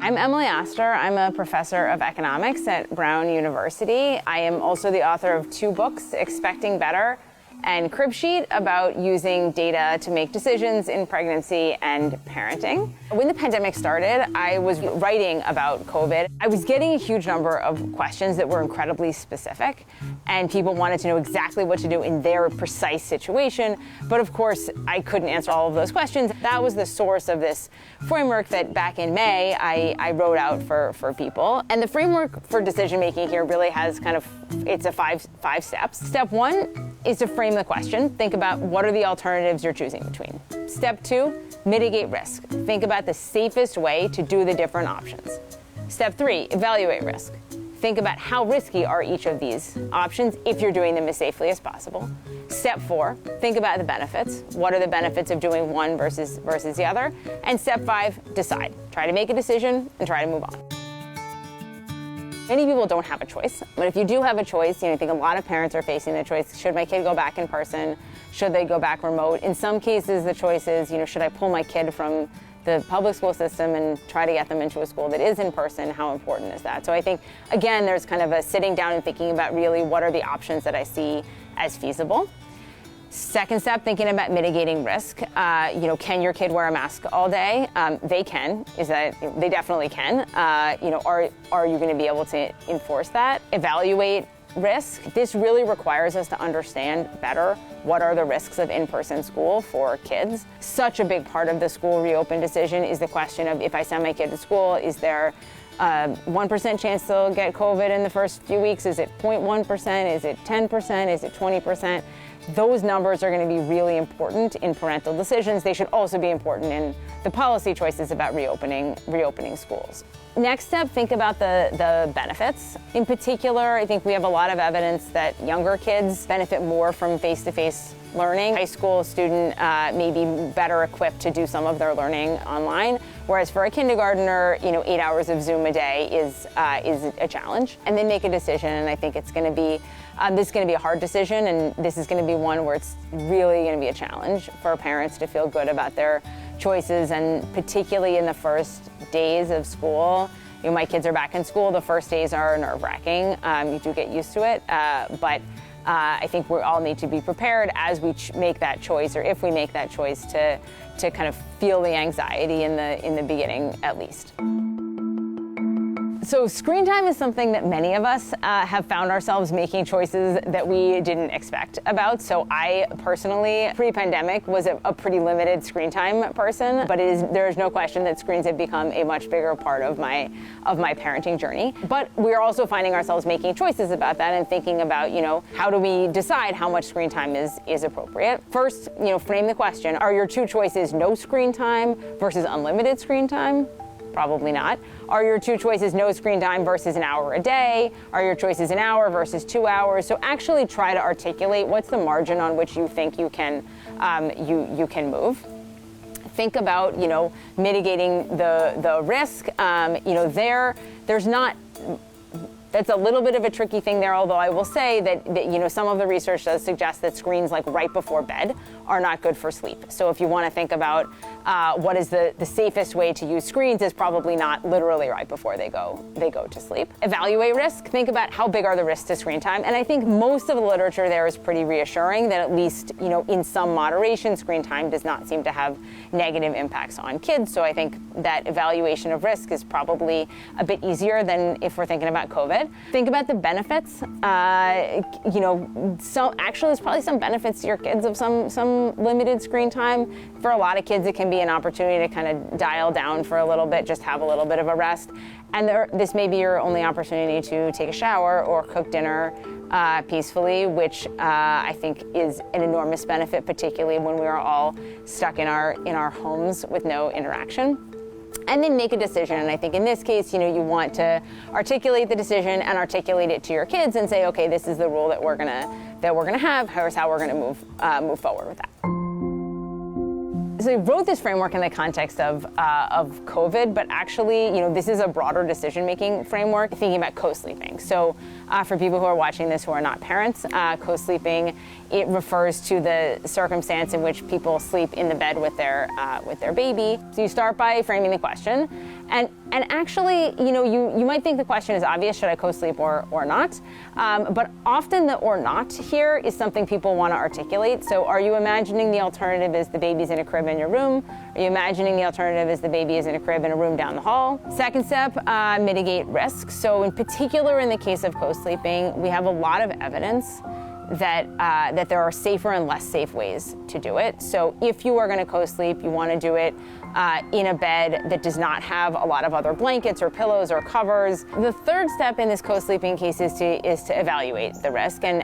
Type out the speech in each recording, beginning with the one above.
I'm Emily Oster. I'm a professor of economics at Brown University. I am also the author of 2 books, Expecting Better and Crib Sheet, about using data to make decisions in pregnancy and parenting. When the pandemic started, I was writing about COVID. I was getting a huge number of questions that were incredibly specific, and people wanted to know exactly what to do in their precise situation. But of course, I couldn't answer all of those questions. That was the source of this framework that back in May, I wrote out for people. And the framework for decision making here really has it's a five steps. Step 1 is to frame the question. Think about what are the alternatives you're choosing between. Step 2, mitigate risk. Think about the safest way to do the different options. Step 3, evaluate risk. Think about how risky are each of these options if you're doing them as safely as possible. Step 4, think about the benefits. What are the benefits of doing one versus the other? And step 5, decide. Try to make a decision and try to move on. Many people don't have a choice, but if you do have a choice, I think a lot of parents are facing the choice, should my kid go back in person? Should they go back remote? In some cases, the choice is, should I pull my kid from the public school system and try to get them into a school that is in person? How important is that? So I think, again, there's kind of a sitting down and thinking about really what are the options that I see as feasible. Second step, thinking about mitigating risk. Can your kid wear a mask all day? They can. They definitely can. Are you going to be able to enforce that? Evaluate risk. This really requires us to understand better what are the risks of in-person school for kids. Such a big part of the school reopen decision is the question of, if I send my kid to school, is there 1% chance they'll get COVID in the first few weeks? Is it 0.1%? Is it 10%? Is it 20%? Those numbers are going to be really important in parental decisions. They should also be important in the policy choices about reopening schools. Next step, think about the benefits. In particular, I think we have a lot of evidence that younger kids benefit more from face-to-face learning. High school student may be better equipped to do some of their learning online, whereas for a kindergartner, 8 hours of Zoom a day is a challenge. And then make a decision, and I think it's going to be this is going to be a hard decision, and this is going to be one where it's really going to be a challenge for parents to feel good about their choices, and particularly in the first days of school. My kids are back in school. The first days are nerve-wracking. You do get used to it, but I think we all need to be prepared as we make that choice, or if we make that choice, to kind of feel the anxiety in the beginning, at least. So screen time is something that many of us have found ourselves making choices that we didn't expect about. So I personally, pre-pandemic, was a pretty limited screen time person, but there is no question that screens have become a much bigger part of my parenting journey. But we're also finding ourselves making choices about that and thinking about, how do we decide how much screen time is appropriate? First, frame the question. Are your 2 choices no screen time versus unlimited screen time? Probably not. Are your 2 choices no screen time versus an hour a day? Are your choices an hour versus 2 hours? So actually try to articulate what's the margin on which you think you can move. Think about mitigating the risk. There's not. That's a little bit of a tricky thing there, although I will say that some of the research does suggest that screens like right before bed are not good for sleep. So if you want to think about what is the safest way to use screens, is probably not literally right before they go to sleep. Evaluate risk. Think about how big are the risks to screen time. And I think most of the literature there is pretty reassuring that at least, in some moderation, screen time does not seem to have negative impacts on kids. So I think that evaluation of risk is probably a bit easier than if we're thinking about COVID. Think about the benefits. So actually there's probably some benefits to your kids of some limited screen time. For a lot of kids, it can be an opportunity to kind of dial down for a little bit, just have a little bit of a rest. And this may be your only opportunity to take a shower or cook dinner peacefully, which I think is an enormous benefit, particularly when we are all stuck in our homes with no interaction. And then make a decision. And I think in this case, you want to articulate the decision and articulate it to your kids and say, okay, this is the rule that we're gonna have. Here's how we're gonna move forward with that. So I wrote this framework in the context of COVID, but actually, this is a broader decision-making framework, thinking about co-sleeping. So for people who are watching this who are not parents, co-sleeping, it refers to the circumstance in which people sleep in the bed with their baby. So you start by framing the question, and actually, you might think the question is obvious: should I co-sleep or not? But often the or not here is something people want to articulate. So are you imagining the alternative is the baby's in a crib in your room? Are you imagining the alternative is the baby is in a crib in a room down the hall? Second step, mitigate risk. So in particular, in the case of co-sleeping, we have a lot of evidence that there are safer and less safe ways to do it. So if you are going to co-sleep, you want to do it in a bed that does not have a lot of other blankets or pillows or covers. The third step in this co-sleeping case is to evaluate the risk. And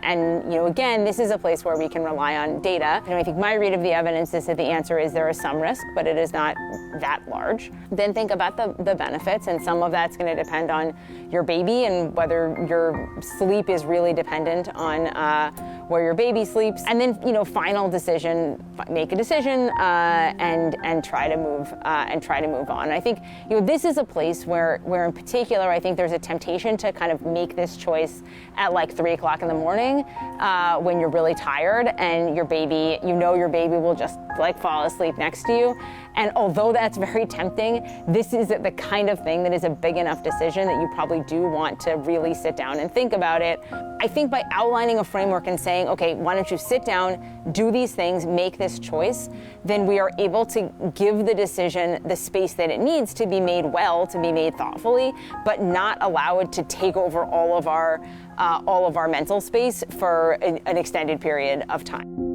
again, this is a place where we can rely on data. I think my read of the evidence is that the answer is there is some risk, but it is not that large. Then think about the benefits, and some of that's going to depend on your baby and whether your sleep is really dependent on where your baby sleeps. And then, final decision, make a decision and try to move on. And I think, this is a place where in particular, I think there's a temptation to kind of make this choice at like 3 o'clock in the morning when you're really tired and your baby will just like fall asleep next to you. And although that's very tempting, this is the kind of thing that is a big enough decision that you probably do want to really sit down and think about it. I think by outlining a framework and saying, okay, why don't you sit down, do these things, make this choice, then we are able to give the decision the space that it needs to be made well, to be made thoughtfully, but not allow it to take over all of our mental space for an extended period of time.